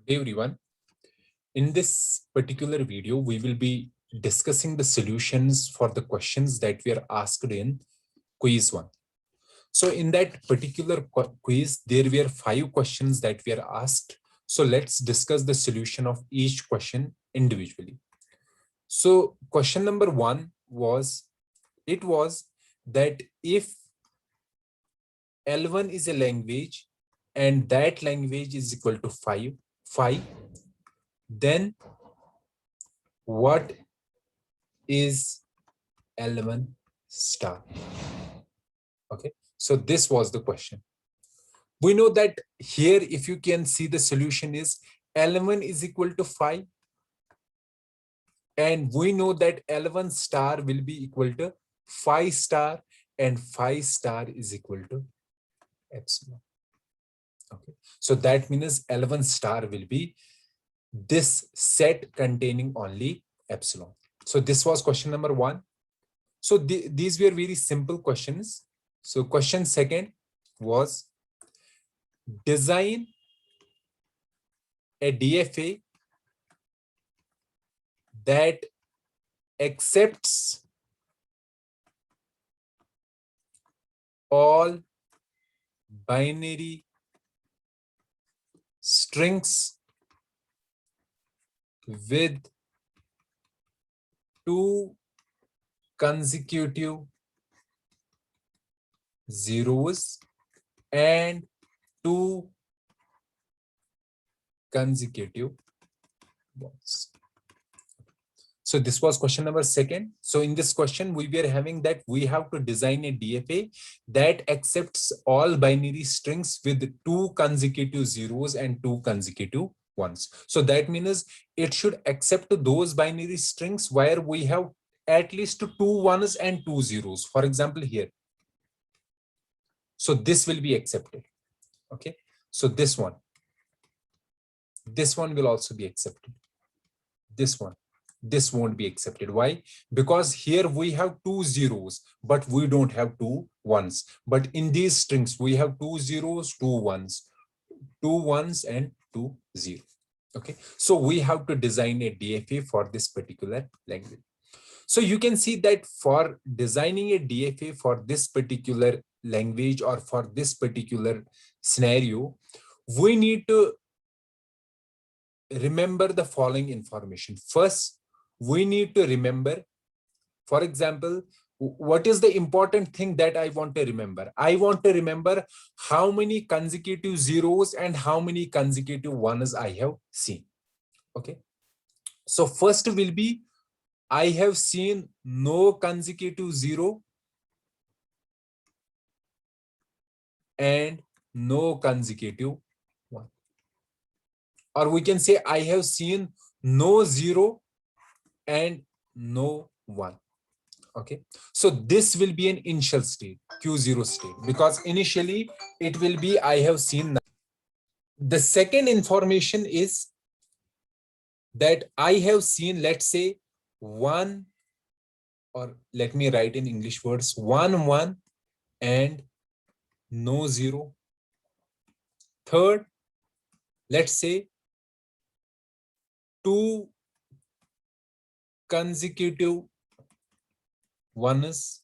Hey everyone, in this particular video, we will be discussing the solutions for the questions that we are asked in quiz 1. So in that particular quiz, there were 5 questions that we are asked. So let's discuss the solution of each question individually. So question number 1 was that if L1 is a language and that language is equal to 5, then what is L1 star? Okay, so this was the question. We know that here, if you can see, the solution is L1 is equal to 5, and we know that L1 star will be equal to 5 star, and 5 star is equal to epsilon. Okay, so that means L1 star will be this set containing only epsilon. So this was question number 1. So these were very simple questions. So question second was design a DFA that accepts all binary strings with 2 consecutive zeros and 2 consecutive ones. So this was question number second. So in this question, we were having that we have to design a DFA that accepts all binary strings with 2 consecutive zeros and 2 consecutive ones. So that means it should accept those binary strings where we have at least 2 ones and 2 zeros. For example, here. So this will be accepted. Okay. So this one will also be accepted. This won't be accepted. Why? Because here we have 2 zeros, but we don't have 2 ones. But in these strings, we have 2 zeros, 2 ones, 2 ones and 2 zeros. Okay, so we have to design a DFA for this particular language. So you can see that for designing a DFA for this particular language or for this particular scenario, we need to remember the following information. First, we need to remember, for example, what is the important thing that I want to remember? I want to remember how many consecutive zeros and how many consecutive ones I have seen. Okay. So first will be, I have seen no consecutive zero and no consecutive one. Or we can say I have seen no zero and no one. Okay, so this will be an initial state, Q0 state, because initially it will be I have seen. The second information is that I have seen, let's say, 1, or let me write in English words, 1 1 and no 0. Third, let's say 2 consecutive ones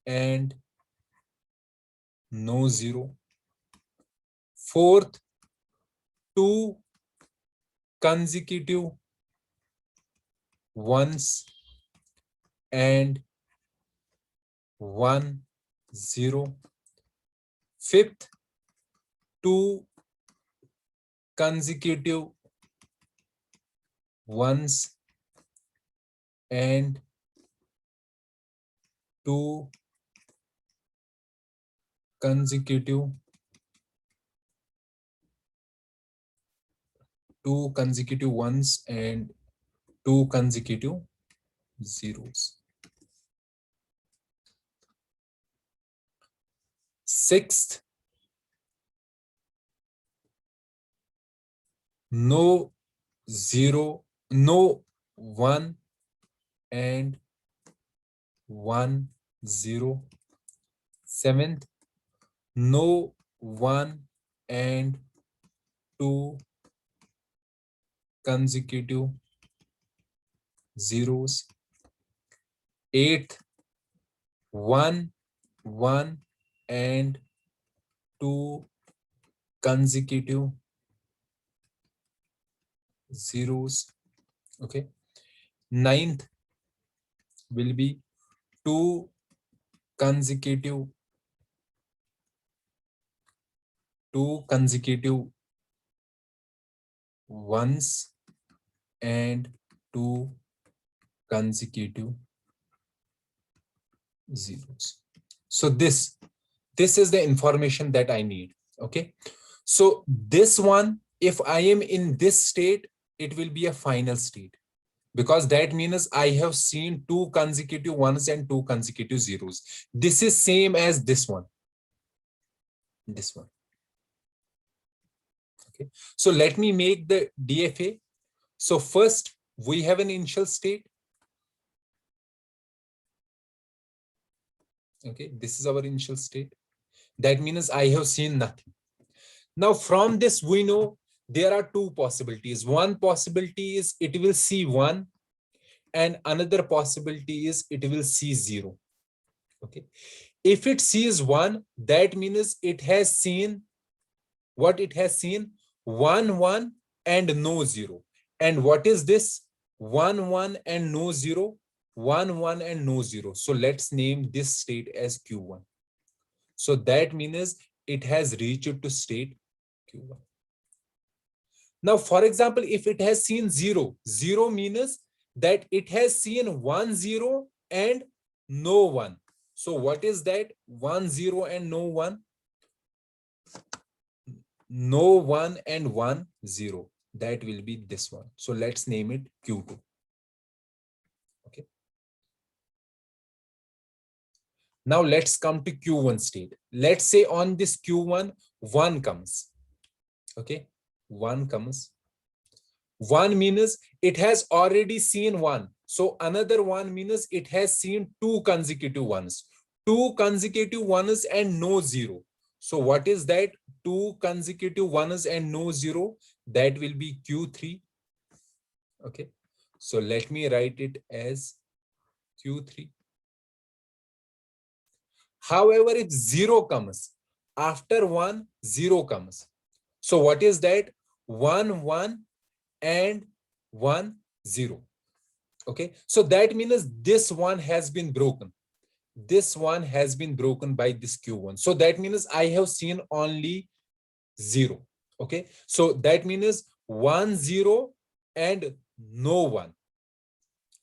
and no 0. Fourth, 2 consecutive ones and 1 0. Fifth, 2 consecutive ones and 2 consecutive ones and 2 consecutive zeros. Sixth, no 0, no 1 and 1 0. Seventh, no 1 and 2 consecutive zeros. 8th, 1, 1 and 2 consecutive zeros. Okay. 9th will be 2 consecutive 1s and 2 consecutive zeros. So this is the information that I need. Okay. So this one, if I am in this state, it will be a final state, because that means I have seen 2 consecutive ones and 2 consecutive zeros. This is same as this one. This one. Okay. So let me make the DFA. So first we have an initial state. Okay. This is our initial state. That means I have seen nothing. Now from this we know there are 2 possibilities. One possibility is it will see 1 and another possibility is it will see 0. Okay. If it sees 1, that means it has seen what it has seen 1 1 and no 0. And what is this 1 1 and no 0? 1 1 and no 0. So let's name this state as Q1. So that means it has reached to state Q1. Now, for example, if it has seen 0, 0 means that it has seen 1 0 and no 1. So what is that? 1 0 and no 1? No 1 and 1 0. That will be this one. So let's name it Q2. Okay. Now let's come to Q1 state. Let's say on this Q1, 1 comes. Okay. 1 comes. 1 means it has already seen 1. So another 1 means it has seen 2 consecutive ones. 2 consecutive ones and no 0. So what is that? 2 consecutive ones and no 0. That will be Q3. Okay. So let me write it as Q3. However, if 0 comes, after 1, 0 comes. So what is that? 1, 1 and 1, 0. Okay. So that means this one has been broken. This one has been broken by this Q1. So that means I have seen only 0. Okay. So that means 1, 0 and no 1.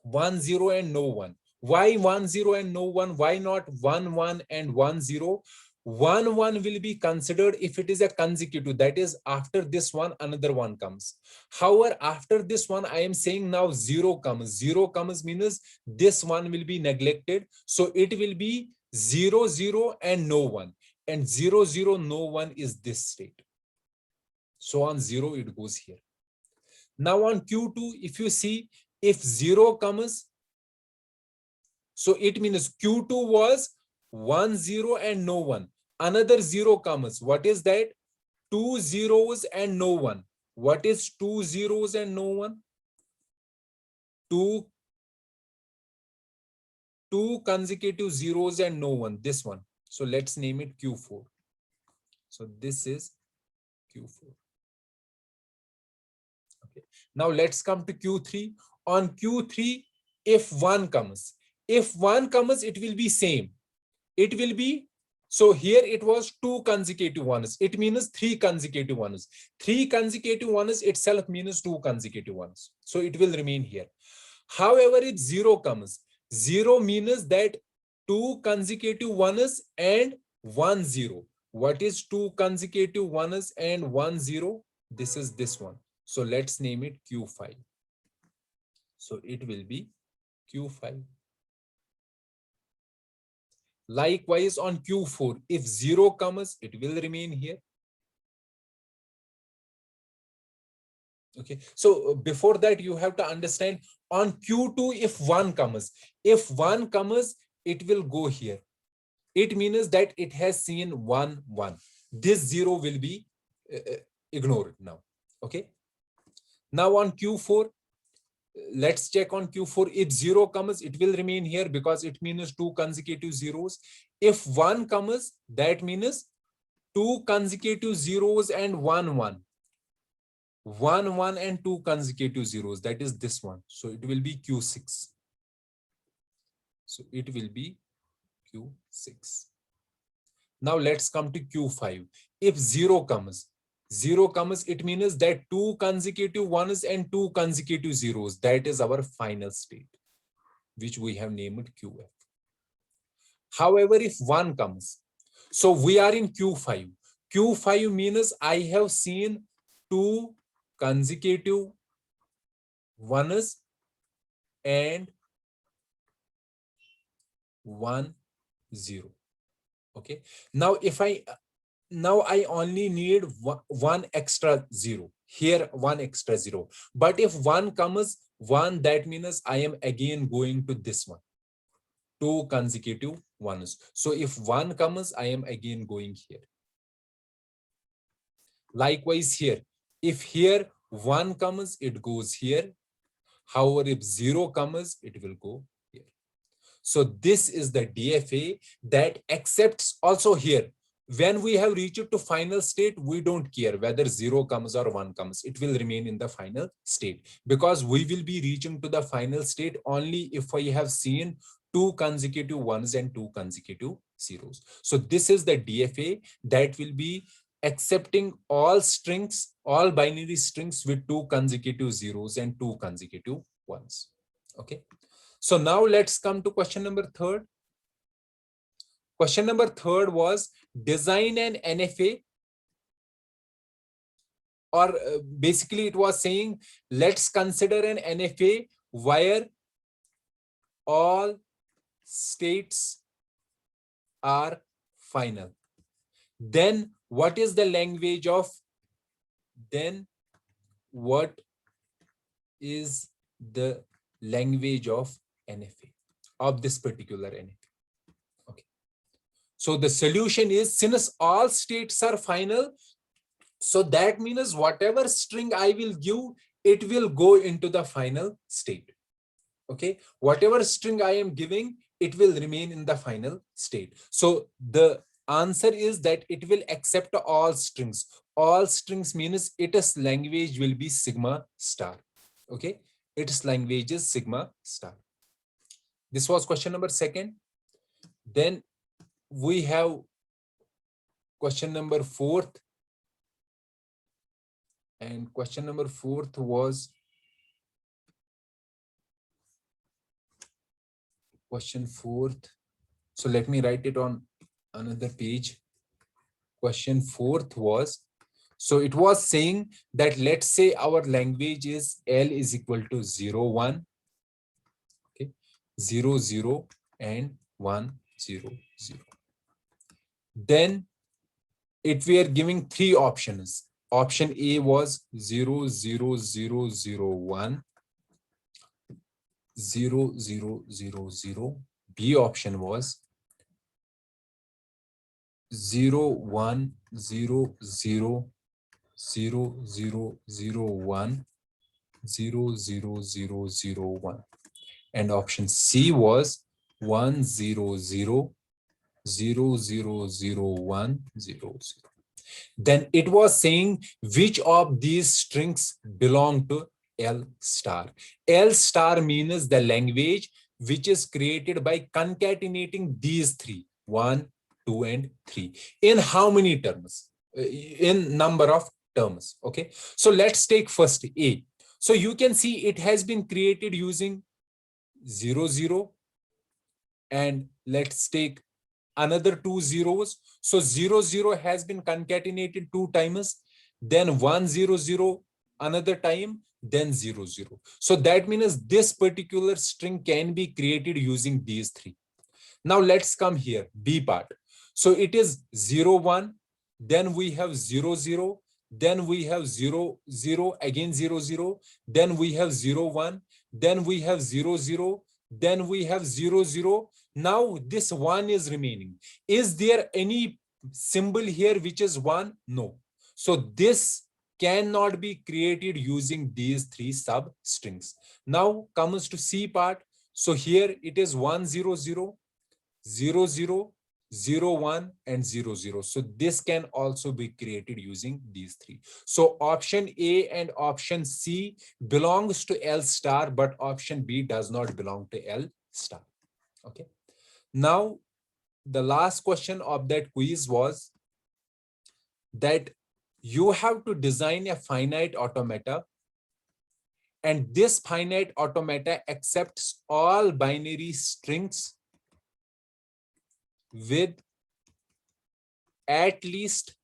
1 0 and no 1. Why 1 0 and no 1? Why not 1 1 and 1 0? 1 1 will be considered if it is a consecutive, that is after this one another one comes. However, after this one I am saying now 0 comes. 0 comes means this one will be neglected, so it will be 0 0 and no 1, and 0 0 no 1 is this state. So on 0 it goes here. Now on Q2, if you see, if 0 comes, so it means Q2 was 1 0 and no 1. Another 0 comes. What is that? 2 zeros and no 1. What is 2 zeros and no 1? 2 consecutive zeros and no 1. This one. So let's name it Q4. So this is Q4. Okay. Now let's come to Q3. On Q3, if 1 comes, it will be same. It will be, so here it was 2 consecutive ones. It means 3 consecutive ones. 3 consecutive ones itself means 2 consecutive ones. So it will remain here. However, if 0 comes, 0 means that 2 consecutive ones and 1 0. What is 2 consecutive ones and 1 0? This is this one. So let's name it Q5. So it will be Q5. Likewise on Q4, if 0 comes, it will remain here. Okay. So before that, you have to understand on Q2, if 1 comes, it will go here. It means that it has seen 1 1. This 0 will be ignored now. Okay. Now on Q4, let's check on Q4. If 0 comes, it will remain here because it means 2 consecutive zeros. If 1 comes, that means 2 consecutive zeros and 1 1. 1 1 and 2 consecutive zeros, that is this one. So it will be Q6. So it will be Q6. Now let's come to Q5. If 0 comes, it means that 2 consecutive ones and 2 consecutive zeros. That is our final state, which we have named QF. However, if 1 comes, so we are in Q5. Q5 means I have seen 2 consecutive ones and 1 0. Okay. Now I only need one extra zero here, one extra zero. But if 1 comes, 1, that means I am again going to this one, 2 consecutive ones. So if 1 comes, I am again going here. Likewise here, if here 1 comes, it goes here. However, if 0 comes, it will go here. So this is the DFA that accepts also here. When we have reached to final state, we don't care whether 0 comes or 1 comes. It will remain in the final state because we will be reaching to the final state only if I have seen 2 consecutive ones and 2 consecutive zeros. So this is the DFA that will be accepting all strings, all binary strings with 2 consecutive zeros and 2 consecutive ones. Okay. So now let's come to question number 3. Question number 3 was design an NFA, or basically it was saying, let's consider an NFA where all states are final. Then what is the language of, what is the language of NFA, of this particular NFA? Okay. So the solution is, since all states are final, so that means whatever string I will give, it will go into the final state. Okay. Whatever string I am giving, it will remain in the final state. So the answer is that it will accept all strings. All strings means its language will be sigma star. Okay. Its language is sigma star. This was question number 2. Then we have question number 4. And question number 4 was question 4. So let me write it on another page. Question 4 was, so it was saying that let's say our language is L is equal to 0, 1, okay, 0, 0, and 1, 0, 0. Then if we are giving 3 options, option A was 0, 0, 0, 0, 1, 0, 0, 0, 0. B option was 0, 1, 0, 0, 0, 0, 0, 1, 0, 0, 0, 0, 1. And option C was 1, 0, 0, 0, 0, 0, 1, 0, 0. Then it was saying which of these strings belong to L star. L star means the language which is created by concatenating these 3, 1, 2, and 3. In how many terms? In number of terms. Okay. So let's take first A. So you can see it has been created using 0, 0. And let's take another 2 zeros. So 0, 0 has been concatenated 2 times, then 1, 0, 0 another time, then 0, 0. So that means this particular string can be created using these 3. Now let's come here, B part. So it is 0, 1, then we have 0, 0, then we have 0, 0, again 0, 0, then we have 0, 1, then we have 0, 0, then we have 0, 0. Now this 1 is remaining. Is there any symbol here which is 1? No. So this cannot be created using these three substrings. Now comes to C part. So here it is 1 0 0, 0 0, 0 1, and 0 0. So this can also be created using these three. So option A and option C belongs to L star, but option B does not belong to L star. Okay. Now the last question of that quiz was that you have to design a finite automata, and this finite automata accepts all binary strings with at least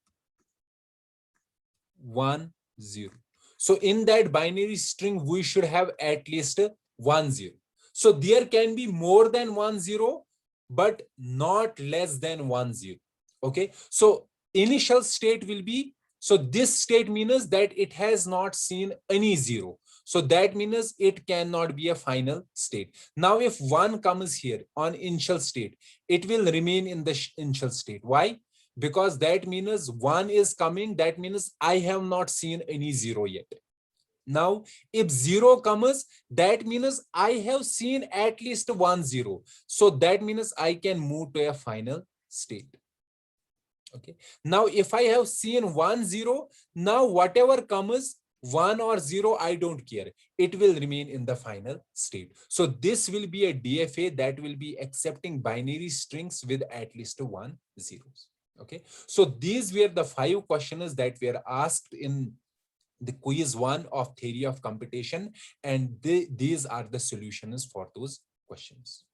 1 0. So in that binary string we should have at least 1 0. So there can be more than 1 0, but not less than 1 0. Okay, so initial state will be, so this state means that it has not seen any 0. So that means it cannot be a final state. Now if 1 comes here on initial state, it will remain in the initial state. Why? Because that means 1 is coming, that means I have not seen any 0 yet. Now if 0 comes, that means I have seen at least 1 0. So that means I can move to a final state. Okay, now if I have seen 1 0, now whatever comes 1 or 0, I don't care, it will remain in the final state. So this will be a DFA that will be accepting binary strings with at least 1 zeros. Okay, so these were the 5 questions that were asked in the quiz 1 of theory of computation, and these are the solutions for those questions.